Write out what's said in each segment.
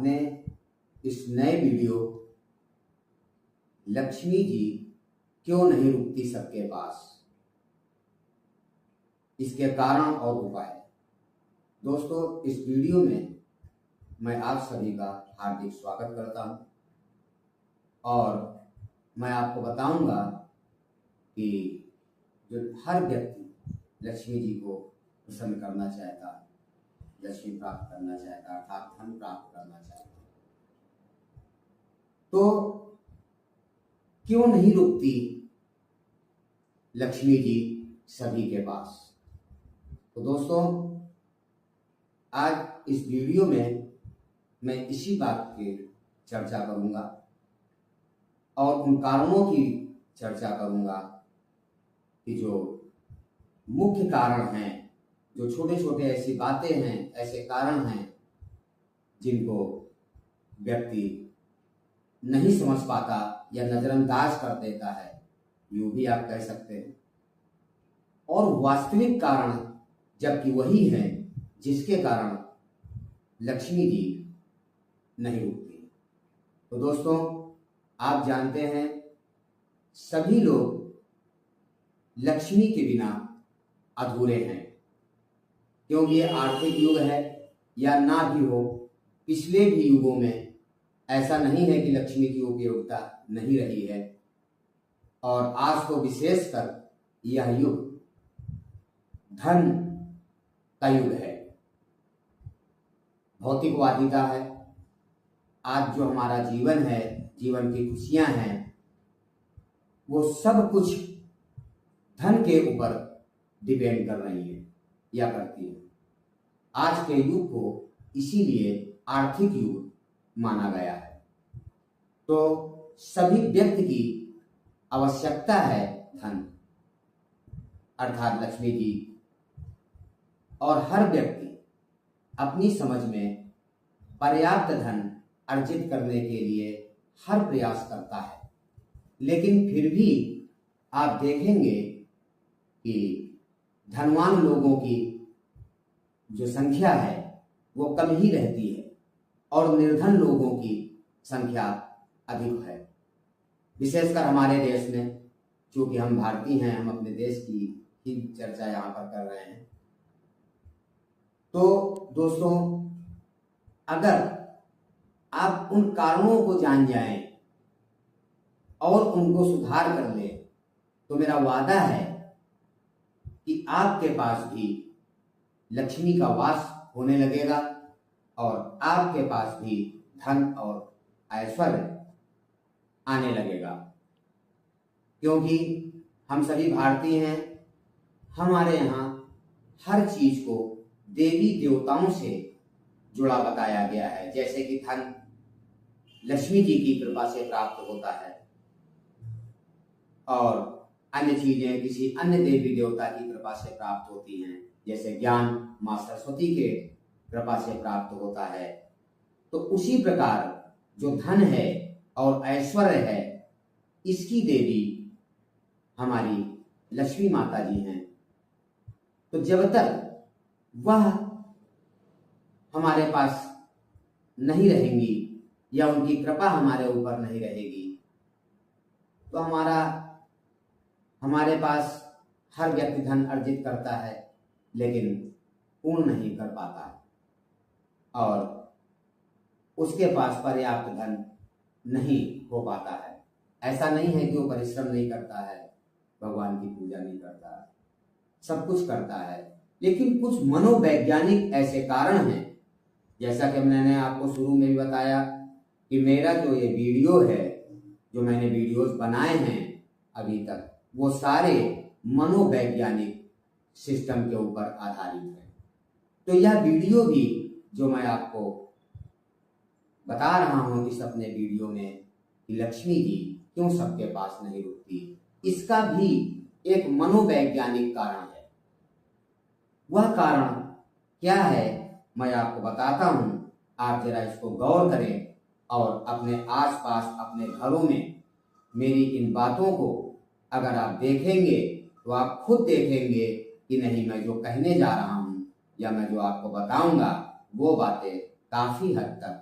अपने इस नए वीडियो लक्ष्मी जी क्यों नहीं रुकती सबके पास, इसके कारण और उपाय। दोस्तों, इस वीडियो में मैं आप सभी का हार्दिक स्वागत करता हूं और मैं आपको बताऊंगा कि जो हर व्यक्ति लक्ष्मी जी को प्रसन्न करना चाहता है, लक्ष्मी प्राप्त करना चाहता है, अर्थात धन प्राप्त करना चाहता है, तो क्यों नहीं रुकती लक्ष्मी जी सभी के पास। तो दोस्तों, आज इस वीडियो में मैं इसी बात की चर्चा करूंगा और उन कारणों की चर्चा करूंगा कि जो मुख्य कारण हैं, जो छोटे छोटे ऐसी बातें हैं, ऐसे कारण हैं जिनको व्यक्ति नहीं समझ पाता या नजरअंदाज कर देता है, यूं भी आप कह सकते हैं, और वास्तविक कारण जबकि वही है जिसके कारण लक्ष्मी जी नहीं रुकती। तो दोस्तों, आप जानते हैं सभी लोग लक्ष्मी के बिना अधूरे हैं, क्योंकि ये आर्थिक युग है या ना भी हो, पिछले भी युगों में ऐसा नहीं है कि लक्ष्मी की उपयोगिता नहीं रही है, और आज तो विशेषकर यह युग धन का युग है, भौतिकवादिता है। आज जो हमारा जीवन है, जीवन की खुशियां हैं, वो सब कुछ धन के ऊपर डिपेंड कर रही है या करती है। आज के युग को इसीलिए आर्थिक युग माना गया है। तो सभी व्यक्ति की आवश्यकता है धन, अर्थात लक्ष्मी जी, और हर व्यक्ति अपनी समझ में पर्याप्त धन अर्जित करने के लिए हर प्रयास करता है, लेकिन फिर भी आप देखेंगे कि धनवान लोगों की जो संख्या है वो कम ही रहती है और निर्धन लोगों की संख्या अधिक है। विशेषकर हमारे देश में, क्योंकि हम भारतीय हैं, हम अपने देश की ही चर्चा यहाँ पर कर रहे हैं। तो दोस्तों, अगर आप उन कारणों को जान जाएं और उनको सुधार कर लें, तो मेरा वादा है कि आपके पास भी लक्ष्मी का वास होने लगेगा और आपके पास भी धन और ऐश्वर्य आने लगेगा। क्योंकि हम सभी भारतीय हैं, हमारे यहाँ हर चीज को देवी देवताओं से जुड़ा बताया गया है। जैसे कि धन लक्ष्मी जी की कृपा से प्राप्त होता है और अन्य चीजें किसी अन्य देवी देवता की कृपा से प्राप्त होती हैं, जैसे ज्ञान माँ सरस्वती के कृपा से प्राप्त होता है। तो उसी प्रकार जो धन है और ऐश्वर्य है, इसकी देवी हमारी लक्ष्मी माता जी हैं। तो जब तक वह हमारे पास नहीं रहेंगी या उनकी कृपा हमारे ऊपर नहीं रहेगी, तो हमारे पास हर व्यक्ति धन अर्जित करता है लेकिन पूर्ण नहीं कर पाता है और उसके पास पर्याप्त धन नहीं हो पाता है। ऐसा नहीं है कि वो परिश्रम नहीं करता है, भगवान की पूजा नहीं करता है, सब कुछ करता है, लेकिन कुछ मनोवैज्ञानिक ऐसे कारण हैं, जैसा कि मैंने आपको शुरू में भी बताया कि मेरा जो ये वीडियो है, जो मैंने वीडियोस बनाए हैं अभी तक, वो सारे मनोवैज्ञानिक सिस्टम के ऊपर आधारित है। तो यह वीडियो भी जो मैं आपको बता रहा हूं इस अपने वीडियो में कि लक्ष्मी जी क्यों सबके पास नहीं रुकती, इसका भी एक मनोवैज्ञानिक कारण है। वह कारण क्या है मैं आपको बताता हूं, आप जरा इसको गौर करें और अपने आसपास अपने घरों में मेरी इन बातों को अगर आप देखेंगे तो आप खुद देखेंगे कि नहीं, मैं जो कहने जा रहा हूं या मैं जो आपको बताऊंगा वो बातें काफी हद तक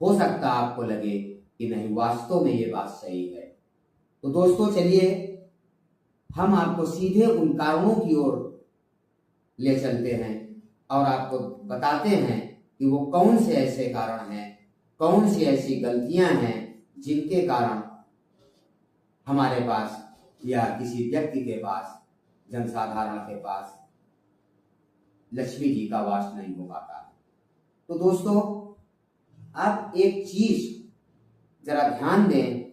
हो सकता आपको लगे कि नहीं, वास्तव में ये बात सही है। तो दोस्तों चलिए हम आपको सीधे उन कारणों की ओर ले चलते हैं और आपको बताते हैं कि वो कौन से ऐसे कारण हैं, कौन सी ऐसी गलतियां हैं जिनके कारण हमारे पास या किसी व्यक्ति के पास, जनसाधारण के पास लक्ष्मी जी का वास नहीं हो पाता। तो दोस्तों आप एक चीज जरा ध्यान दें,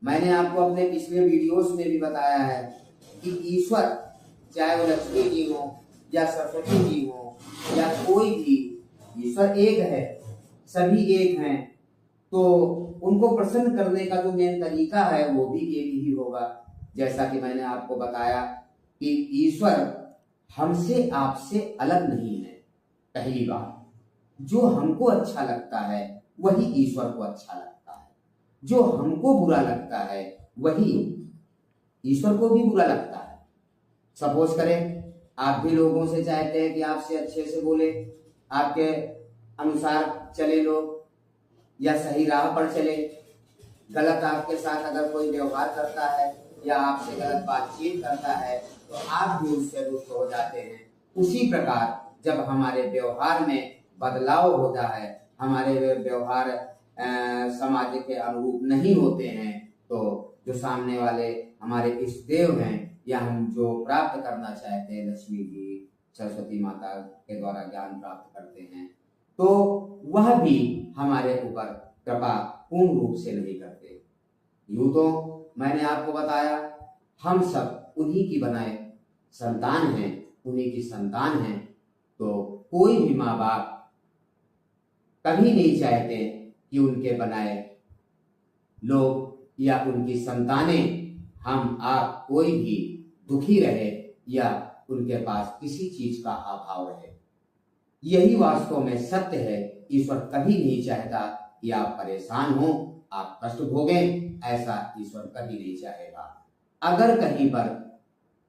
मैंने आपको अपने पिछले वीडियोस में भी बताया है कि ईश्वर, चाहे वो लक्ष्मी जी हो या सरस्वती जी हो या कोई भी, ईश्वर एक है, सभी एक हैं। तो उनको प्रसन्न करने का जो मेन तरीका है वो भी एक ही होगा। जैसा कि मैंने आपको बताया कि ईश्वर हमसे आपसे अलग नहीं है। पहली बात, जो हमको अच्छा लगता है वही ईश्वर को अच्छा लगता है, जो हमको बुरा लगता है वही ईश्वर को भी बुरा लगता है। सपोज करें आप भी लोगों से चाहते हैं कि आपसे अच्छे से बोले, आपके अनुसार चले लोग या सही राह पर चले। गलत आपके साथ अगर कोई व्यवहार करता है या आपसे गलत बातचीत करता है तो आप भी उससे रुष्ट हो जाते हैं। उसी प्रकार जब हमारे व्यवहार में बदलाव होता है, हमारे व्यवहार समाज के अनुरूप नहीं होते हैं, तो जो सामने वाले हमारे इष्ट देव हैं या हम जो प्राप्त करना चाहते हैं, लक्ष्मी जी, सरस्वती माता के द्वारा ज्ञान प्राप्त करते हैं, तो वह भी हमारे ऊपर कृपा पूर्ण रूप से नहीं करते। यूं तो मैंने आपको बताया हम सब उन्हीं की बनाए संतान हैं, उन्हीं की संतान हैं। तो कोई भी माँ बाप कभी नहीं चाहते कि उनके बनाए लोग या उनकी संतानें, हम आप कोई भी दुखी रहे या उनके पास किसी चीज का अभाव रहे। यही वास्तव में सत्य है। ईश्वर कभी नहीं चाहता कि आप परेशान हो, आप कष्ट भोगें, ऐसा ईश्वर कभी नहीं चाहेगा। अगर कहीं पर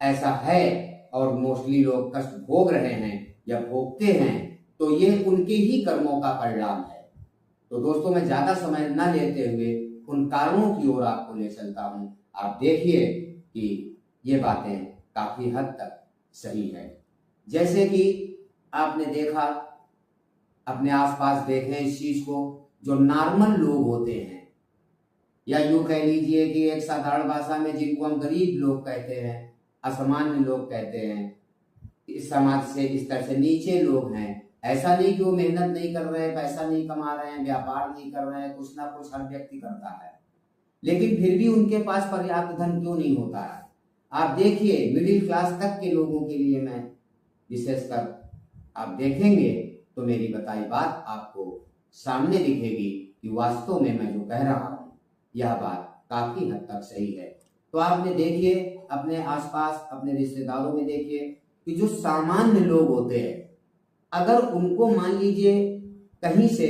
ऐसा है और मोस्टली लोग कष्ट भोग रहे हैं या भोगते हैं, तो ये उनके ही कर्मों का परिणाम है। तो दोस्तों मैं ज्यादा समय न लेते हुए उन कारणों की ओर आपको ले चलता हूं। आप देखिए कि ये बातें काफी हद तक सही है। जैसे कि आपने देखा, अपने आसपास देखें इस चीज को, जो नॉर्मल लोग होते हैं या यूं कह लीजिए कि एक साधारण भाषा में जिनको हम गरीब लोग कहते हैं, असामान्य लोग कहते हैं, इस समाज से इस तरह से नीचे लोग हैं। ऐसा नहीं कि वो मेहनत नहीं कर रहे हैं, पैसा नहीं कमा रहे हैं, व्यापार नहीं कर रहे हैं, कुछ ना कुछ हर व्यक्ति करता है, लेकिन फिर भी उनके पास पर्याप्त धन क्यों नहीं होता है। आप देखिए मिडिल क्लास तक के लोगों के लिए मैं विशेषकर आप देखेंगे तो मेरी बताई बात आपको सामने दिखेगी कि वास्तव में मैं जो कह रहा हूं यह बात काफी हद तक सही है। तो आपने देखिए अपने आसपास, अपने रिश्तेदारों में देखिए कि जो सामान्य लोग होते हैं, अगर उनको मान लीजिए कहीं से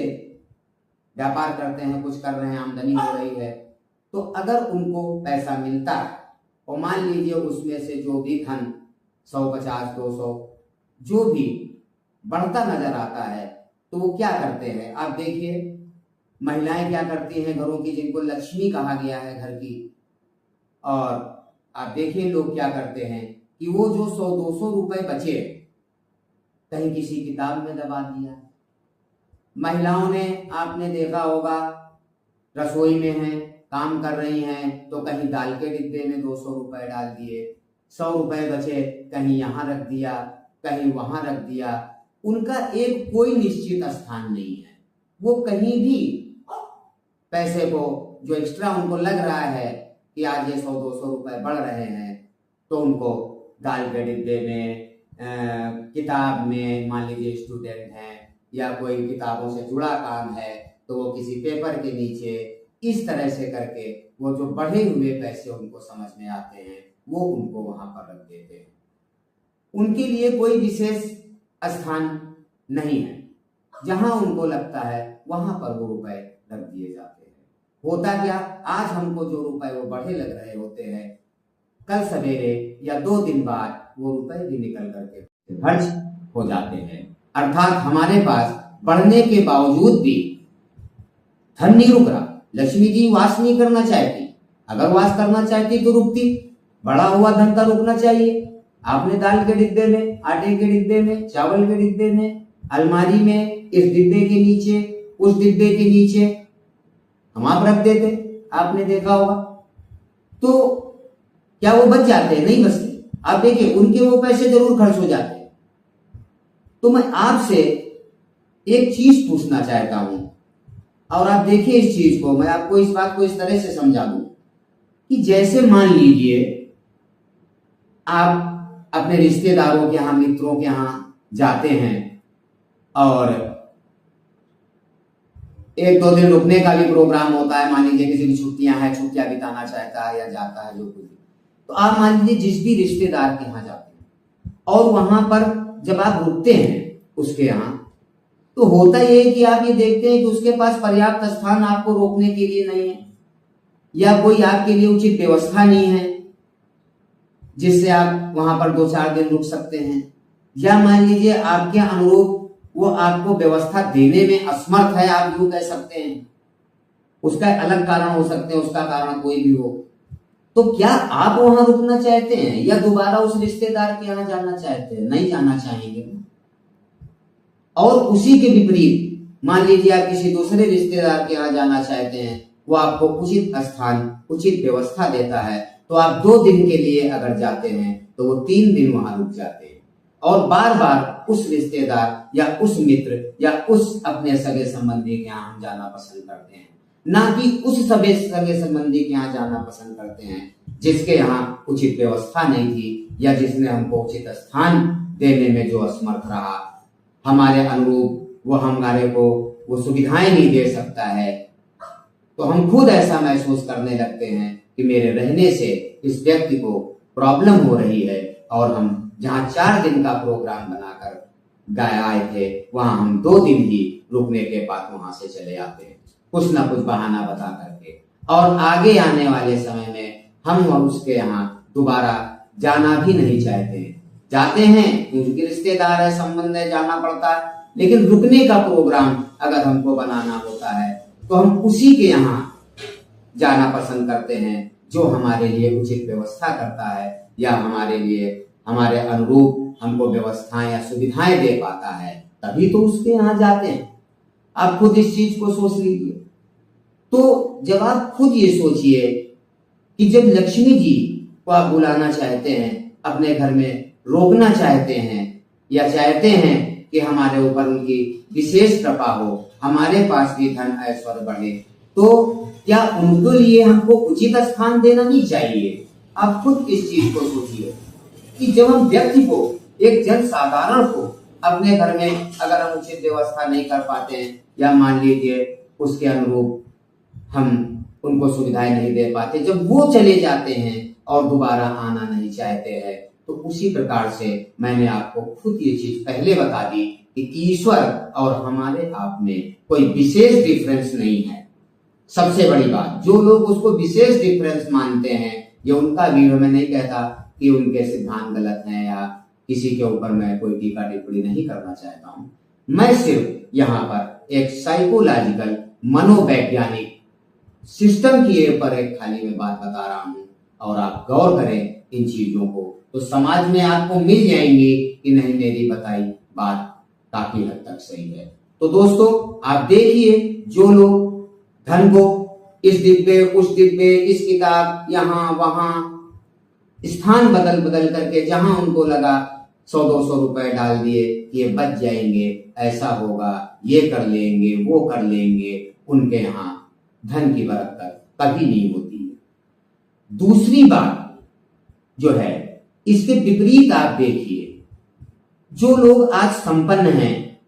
व्यापार करते हैं, कुछ कर रहे हैं, आमदनी हो रही है, तो अगर उनको पैसा मिलता है और मान लीजिए उसमें से जो भी धन 150, 200 जो भी बढ़ता नजर आता है, तो वो क्या करते हैं। आप देखिए महिलाएं क्या करती हैं घरों की, जिनको लक्ष्मी कहा गया है घर की, और आप देखिए लोग क्या करते हैं कि वो जो 100-200 रुपए बचे कहीं किसी किताब में दबा दिया। महिलाओं ने आपने देखा होगा रसोई में हैं, काम कर रही हैं, तो कहीं दाल के डिब्बे में 200 रुपए डाल दिए, 100 रुपए बचे कहीं यहाँ रख दिया, कहीं वहां रख दिया। उनका एक कोई निश्चित स्थान नहीं है। वो कहीं भी पैसे को जो एक्स्ट्रा उनको लग रहा है कि आज ये 100-200 रुपए बढ़ रहे हैं, तो उनको दाल के डिब्बे में, किताब में, मान लीजिए स्टूडेंट हैं या कोई किताबों से जुड़ा काम है तो वो किसी पेपर के नीचे, इस तरह से करके वो जो बढ़े हुए पैसे उनको समझ में आते हैं वो उनको वहां पर रख देते हैं। उनके लिए कोई विशेष स्थान नहीं है, जहां उनको लगता है वहां पर वो रुपए रख दिए जाते हैं। होता क्या, आज हमको जो रुपए वो बढ़े लग रहे होते हैं, कल सवेरे या 2 दिन बाद वो रुपए भी निकल करके खर्च हो जाते हैं। अर्थात हमारे पास बढ़ने के बावजूद भी धन नहीं रुक रहा। लक्ष्मी जी वास नहीं करना चाहती, अगर वास करना चाहती तो रुकती। बड़ा हुआ धन का रुकना चाहिए। आपने दाल के डिब्बे में, आटे के डिब्बे में, चावल के डिब्बे में, अलमारी में, इस डिब्बे के नीचे, उस डिब्बे के नीचे हम आप रख देते, आपने देखा होगा। तो क्या वो बच जाते हैं? नहीं बचते। आप देखिए उनके वो पैसे जरूर खर्च हो जाते हैं। तो मैं आपसे एक चीज पूछना चाहता हूं, और आप देखिए इस चीज को, मैं आपको इस बात को इस तरह से समझा दूं कि जैसे मान लीजिए आप अपने रिश्तेदारों के यहाँ, मित्रों के यहाँ जाते हैं और एक दो दिन रुकने का भी प्रोग्राम होता है। मान लीजिए किसी की छुट्टियां हैं, छुट्टियां बिताना चाहता है या जाता है जो कुछ, तो आप मान लीजिए जिस भी रिश्तेदार के यहाँ जाते हैं और वहां पर जब आप रुकते हैं उसके यहाँ, तो होता यह है कि आप ये देखते हैं कि उसके पास पर्याप्त स्थान आपको रोकने के लिए नहीं है, या कोई आपके लिए उचित व्यवस्था नहीं है जिससे आप वहां पर 2-4 दिन रुक सकते हैं। या मान लीजिए आपके अनुरूप वो आपको व्यवस्था देने में असमर्थ है, आप यूं कह सकते हैं। उसका अलग कारण हो सकते हैं, उसका कारण कोई भी हो। तो क्या आप वहां रुकना चाहते हैं या दोबारा उस रिश्तेदार के यहाँ जाना चाहते हैं? नहीं जाना चाहेंगे। और उसी के विपरीत मान लीजिए आप किसी दूसरे रिश्तेदार के यहाँ जाना चाहते हैं, वो आपको उचित स्थान, उचित व्यवस्था देता है, तो आप 2 दिन के लिए अगर जाते हैं तो वो 3 दिन वहां रुक जाते हैं और बार बार उस रिश्तेदार या उस मित्र या उस अपने सगे संबंधी के यहाँ हम जाना पसंद करते हैं, ना कि उस सगे संबंधी के यहाँ जाना पसंद करते हैं जिसके यहाँ उचित व्यवस्था नहीं थी या जिसने हमको उचित स्थान देने में जो असमर्थ रहा, हमारे अनुरूप वो हमारे को वो सुविधाएं नहीं दे सकता है। तो हम खुद ऐसा महसूस करने लगते हैं कि मेरे रहने से इस व्यक्ति को प्रॉब्लम हो रही है, और हम जहां 4 दिन का प्रोग्राम बनाकर आए थे वहां हम 2 दिन ही रुकने के बाद वहां से चले आते हैं, कुछ ना कुछ बहाना बता करके। और आगे आने वाले समय में हम उसके यहाँ दोबारा जाना भी नहीं चाहते हैं। जाते हैं क्योंकि रिश्तेदार है, संबंध है, जाना पड़ता है, लेकिन रुकने का प्रोग्राम अगर हमको बनाना होता है तो हम उसी के यहाँ जाना पसंद करते हैं जो हमारे लिए उचित व्यवस्था करता है या हमारे लिए हमारे अनुरूप हमको व्यवस्थाएं या सुविधाएं दे पाता है, तभी तो उसके यहाँ जाते हैं। आप खुद इस चीज को सोच लीजिए। तो जब आप खुद ये सोचिए कि जब लक्ष्मी जी को आप बुलाना चाहते हैं, अपने घर में रोकना चाहते हैं या चाहते हैं कि हमारे ऊपर उनकी विशेष कृपा हो, हमारे पास भी धन ऐश्वर्य बढ़े, तो क्या उनके लिए हमको उचित स्थान देना नहीं चाहिए? आप खुद इस चीज को सोचिए कि जब हम व्यक्ति को, एक जन साधारण को अपने घर में अगर हम उचित व्यवस्था नहीं कर पाते हैं या मान लीजिए उसके अनुरूप हम उनको सुविधाएं नहीं दे पाते, जब वो चले जाते हैं और दोबारा आना नहीं चाहते हैं, तो उसी प्रकार से मैंने आपको खुद ये चीज पहले बता दी कि ईश्वर और हमारे आप में कोई विशेष डिफरेंस नहीं है। सबसे बड़ी बात, जो लोग उसको विशेष डिफरेंस मानते हैं, ये उनका व्यू है। मैं नहीं कहता कि उनके सिद्धांत गलत हैं या किसी के ऊपर मैं कोई टीका टिप्पणी नहीं करना चाहता हूं। मैं सिर्फ यहाँ पर एक साइकोलॉजिकल, मनोवैज्ञानिक सिस्टम की ऊपर एक खाली में बात बता रहा हूं, और आप गौर करें इन चीजों को, तो समाज में आपको मिल जाएंगे कि नहीं मेरी बताई बात काफी हद तक सही है। तो दोस्तों आप देखिए, जो लोग धन को इस डिब्बे, उस डिब्बे, इस किताब, यहाँ वहां स्थान बदल बदल करके जहां उनको लगा 100-200 रुपए डाल दिए, ये बच जाएंगे, ऐसा होगा, ये कर लेंगे, वो कर लेंगे, उनके यहाँ धन की बरकत कभी नहीं होती है। दूसरी बात जो है, इसके विपरीत आप देखिए, जो लोग आज संपन्न हैं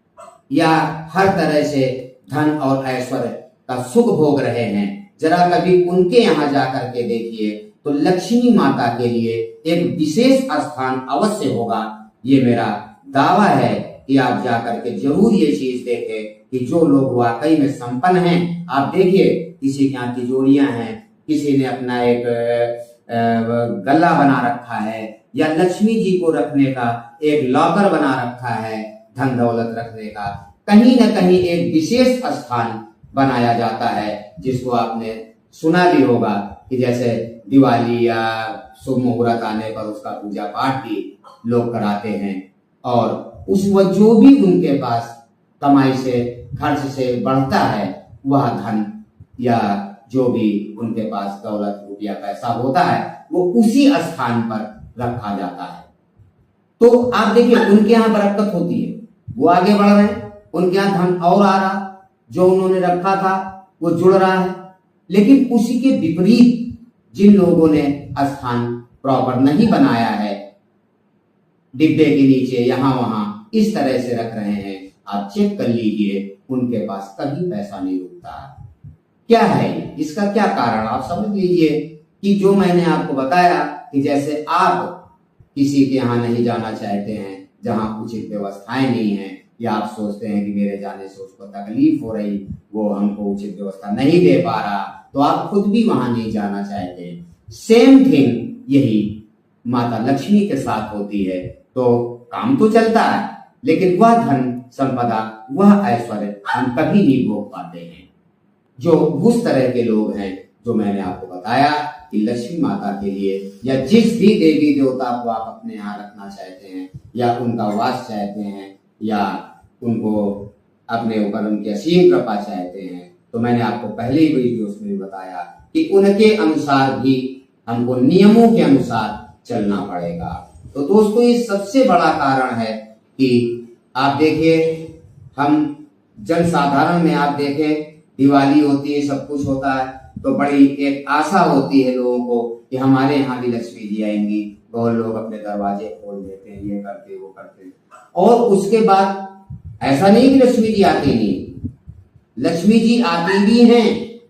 या हर तरह से धन और ऐश्वर्य का सुख भोग रहे हैं, जरा कभी उनके यहाँ जाकर के देखिए तो लक्ष्मी माता के लिए एक विशेष स्थान अवश्य होगा। ये मेरा दावा है कि आप जाकर के जरूर ये चीज देखें कि जो लोग वाकई में संपन्न हैं, आप देखिए किसी के यहाँ तिजोरियां हैं, किसी ने अपना एक गल्ला बना रखा है, या लक्ष्मी जी को रखने का एक लॉकर बना रखा है, धन दौलत रखने का, कहीं न कहीं एक विशेष स्थान बनाया जाता है, जिसको आपने सुना भी होगा कि जैसे दिवाली या शुभ मुहूर्त आने पर उसका पूजा पाठ भी लोग कराते हैं। और उस जो भी उनके पास कमाई से खर्च से बढ़ता है वह धन या जो भी उनके पास दौलत रुपया पैसा होता है वो उसी स्थान पर रखा जाता है। तो आप देखिए उनके यहाँ बरकत होती है, वो आगे बढ़ रहे हैं, उनके यहाँ धन और आ रहा, जो उन्होंने रखा था वो जुड़ रहा है। लेकिन उसी के विपरीत जिन लोगों ने स्थान प्रॉपर नहीं बनाया है, डिब्बे के नीचे यहाँ वहां इस तरह से रख रहे हैं, आप चेक कर लीजिए उनके पास कभी पैसा नहीं रुकता। क्या है इसका क्या कारण, आप समझ लीजिए कि जो मैंने आपको बताया कि जैसे आप किसी के यहाँ नहीं जाना चाहते हैं जहां उचित व्यवस्थाएं नहीं है, या आप सोचते हैं कि मेरे जाने से उसको तकलीफ हो रही, वो हमको उचित व्यवस्था नहीं दे पा रहा, तो आप खुद भी वहां नहीं जाना चाहते। सेम थिंग यही माता लक्ष्मी के साथ होती है। तो काम तो चलता है लेकिन वह धन संपदा वह ऐश्वर्य हम कभी नहीं भोग पाते हैं। जो उस तरह के लोग हैं जो मैंने आपको बताया कि लक्ष्मी माता के लिए या जिस भी देवी देवता को आप अपने यहाँ रखना चाहते हैं या उनका वास चाहते हैं या उनको अपने ऊपर उनकी असीम कृपा चाहते हैं, तो मैंने आपको पहले ही वीडियोस में भी बताया कि उनके अनुसार भी हमको नियमों के अनुसार चलना पड़ेगा। तो दोस्तों ये सबसे बड़ा कारण है कि आप देखिए हम जनसाधारण में आप देखें दिवाली होती है, सब कुछ होता है, तो बड़ी एक आशा होती है लोगों को कि हमारे यहाँ भी लक्ष्मी जी आएंगी, बहुत लोग अपने दरवाजे खोल देते हैं, ये करते वो करते। और उसके बाद ऐसा नहीं कि लक्ष्मी जी आती नहीं, लक्ष्मी जी आती भी हैं।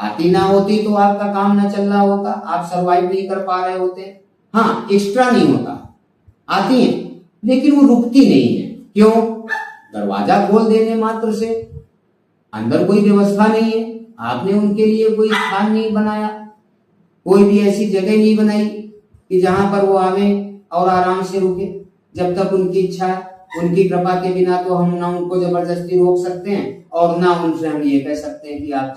आती ना होती तो आपका काम ना चल रहा होता, आप सरवाइव नहीं कर पा रहे होते। हाँ, एक्स्ट्रा नहीं होता, आती हैं लेकिन वो रुकती नहीं है। क्यों? दरवाजा खोल देने मात्र से अंदर कोई व्यवस्था नहीं है, आपने उनके लिए कोई स्थान नहीं बनाया, कोई भी ऐसी जगह नहीं बनाई कि जहां पर वो आवे और आराम से रुके जब तक उनकी इच्छा है। उनकी कृपा के बिना तो हम ना उनको जबरदस्ती रोक सकते हैं और ना उनसे हम ये कह सकते हैं कि आप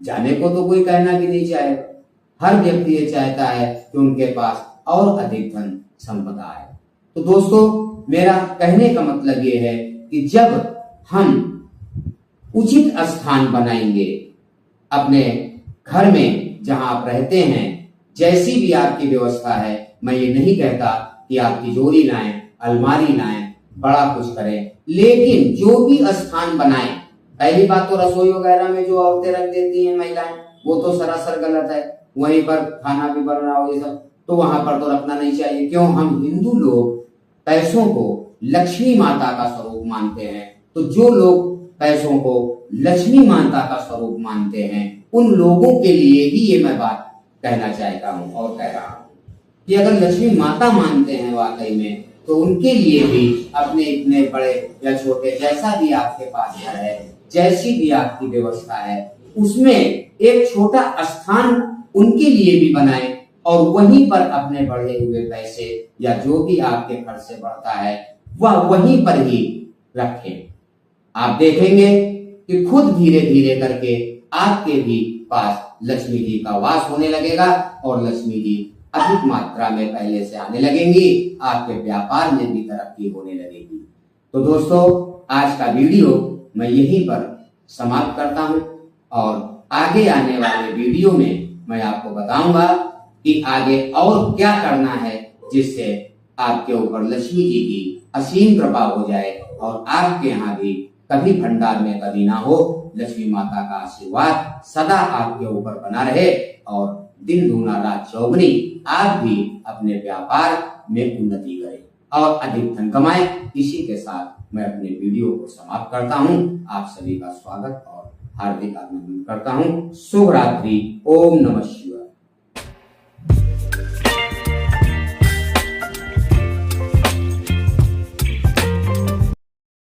जाने को तो कोई कहना भी नहीं चाहेगा। हर व्यक्ति ये चाहता है कि उनके पास और अधिक धन संपदा है। तो दोस्तों मेरा कहने का मतलब ये है कि जब हम उचित स्थान बनाएंगे अपने घर में जहां आप रहते हैं, जैसी भी आपकी व्यवस्था है, मैं ये नहीं कहता कि आप तिजोरी लाएं, अलमारी लाएं, बड़ा कुछ करें, लेकिन जो भी स्थान बनाएं, पहली बात तो रसोई वगैरह में जो औरतें रख देती हैं महिलाएं, वो तो सरासर गलत है। वहीं पर खाना भी बन रहा हो ये सब, तो वहां पर तो रखना नहीं चाहिए। क्यों? हम हिंदू लोग पैसों को लक्ष्मी माता का स्वरूप मानते हैं। तो जो लोग पैसों को लक्ष्मी माता का स्वरूप मानते हैं, उन लोगों के लिए ही ये मैं बात कहना चाहता हूं और कह रहा हूं कि अगर लक्ष्मी माता मानते हैं वाकई में, तो उनके लिए भी अपने इतने बड़े या छोटे जैसा भी आपके पास घर है, जैसी भी आपकी व्यवस्था है, उसमें एक छोटा स्थान उनके लिए भी बनाएं और वहीं पर अपने बढ़े हुए पैसे या जो भी आपके खर्च से बढ़ता है वह वहीं पर ही रखें। आप देखेंगे कि खुद धीरे धीरे करके आपके भी पास लक्ष्मी जी का वास होने लगेगा और लक्ष्मी जी अधिक मात्रा में पहले से आने लगेंगी, आपके व्यापार में भी तरक्की होने लगेगी। तो दोस्तों आज का वीडियो मैं यहीं पर समाप्त करता हूं और आगे आने वाले वीडियो में मैं आपको बताऊंगा कि आगे और क्या करना है जिससे आपके ऊपर लक्ष्मी जी की असीम कृपा हो जाए और आपके यहाँ भी कभी भंडार में कभी ना हो, लक्ष्मी माता का आशीर्वाद सदा आपके ऊपर बना रहे और दिन दूना रात चौगुनी आप भी अपने व्यापार में उन्नति करें और अधिक धन कमाएं। इसी के साथ मैं अपने वीडियो को समाप्त करता हूं। आप सभी का स्वागत और हार्दिक अभिनंदन करता हूं। शुभ रात्रि। ओम नमः शिवाय।